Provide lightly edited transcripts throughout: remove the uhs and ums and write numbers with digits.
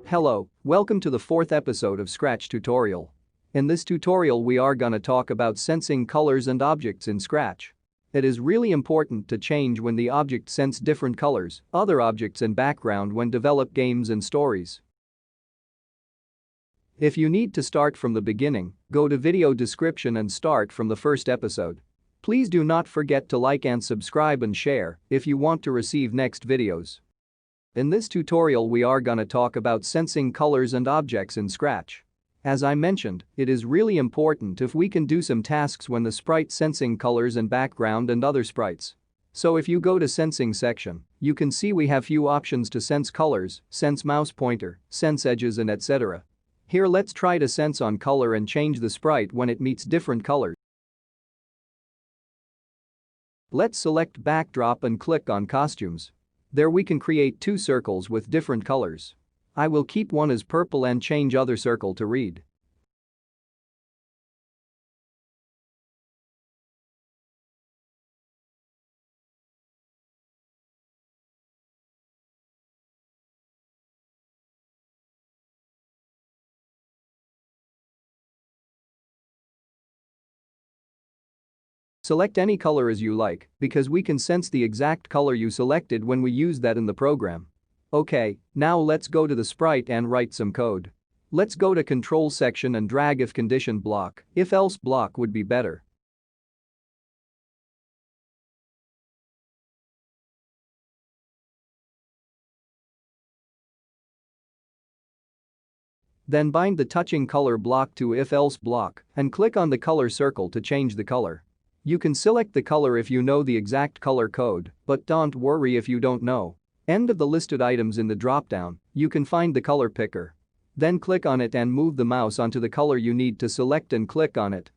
Hello, welcome to the fourth episode of Scratch tutorial. In this tutorial we are gonna talk about sensing colors and objects in Scratch. It is really important to change when the object sense different colors, other objects and background when develop games and stories. If you need to start from the beginning, go to video description and start from the first episode. Please do not forget to like and subscribe and share if you want to receive next videos. In this tutorial we are gonna talk about sensing colors and objects in Scratch. As I mentioned, it is really important if we can do some tasks when the sprite sensing colors and background and other sprites. So if you go to sensing section, you can see we have few options to sense colors, sense mouse pointer, sense edges and etc. Here let's try to sense on color and change the sprite when it meets different colors. Let's select backdrop and click on costumes. There we can create two circles with different colors. I will keep one as purple and change other circle to red. Select any color as you like, because we can sense the exact color you selected when we use that in the program. Okay, now let's go to the sprite and write some code. Let's go to control section and drag if condition block, if else block would be better. Then bind the touching color block to if else block and click on the color circle to change the color. You can select the color if you know the exact color code, but don't worry if you don't know. End of the listed items in the dropdown, you can find the color picker. Then click on it and move the mouse onto the color you need to select and click on it.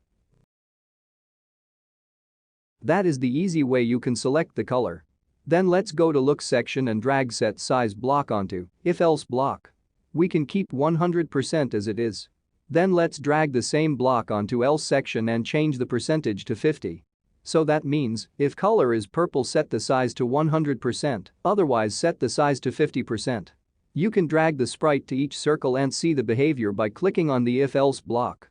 That is the easy way you can select the color. Then let's go to look section and drag set size block onto if else block. We can keep 100% as it is. Then let's drag the same block onto else section and change the percentage to 50. So that means, if color is purple set the size to 100%, otherwise set the size to 50%. You can drag the sprite to each circle and see the behavior by clicking on the if else block.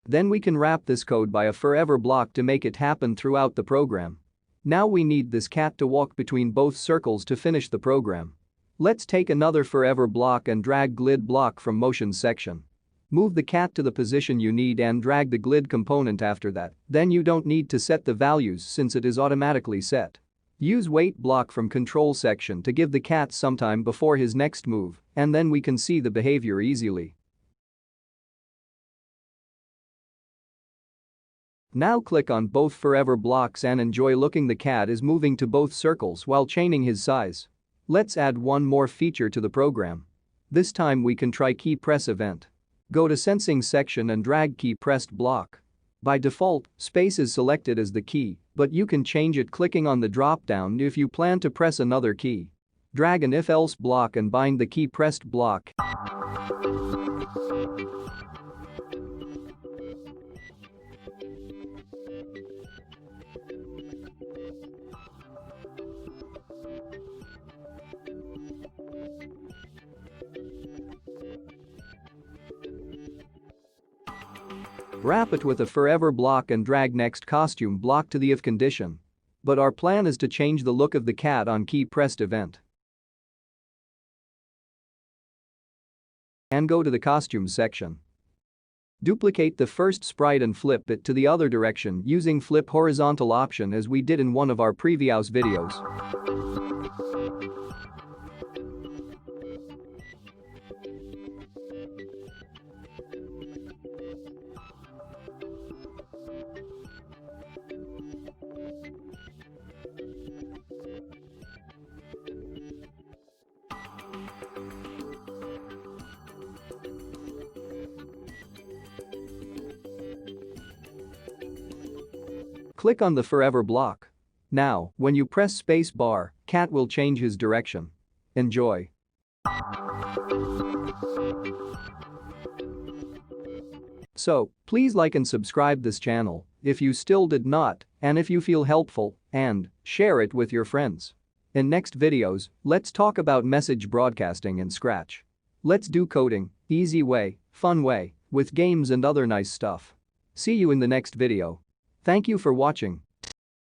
Then we can wrap this code by a forever block to make it happen throughout the program. Now we need this cat to walk between both circles to finish the program. Let's take another forever block and drag glid block from motion section. Move the cat to the position you need and drag the glid component after that, then you don't need to set the values since it is automatically set. Use wait block from control section to give the cat some time before his next move, and then we can see the behavior easily. Now click on both forever blocks and enjoy looking the cat is moving to both circles while changing his size. Let's add one more feature to the program. This time we can try key press event. Go to sensing section and drag key pressed block. By default, space is selected as the key, but you can change it clicking on the drop-down if you plan to press another key. Drag an if else block and bind the key pressed block. Wrap it with a forever block and drag next costume block to the if condition. But our plan is to change the look of the cat on key pressed event. And go to the costume section. Duplicate the first sprite and flip it to the other direction using flip horizontal option as we did in one of our previous videos. Click on the forever block. Now, when you press space bar, cat will change his direction. Enjoy. So, please like and subscribe this channel if you still did not, and if you feel helpful, and share it with your friends. In next videos, let's talk about message broadcasting in Scratch. Let's do coding, easy way, fun way, with games and other nice stuff. See you in the next video. Thank you for watching.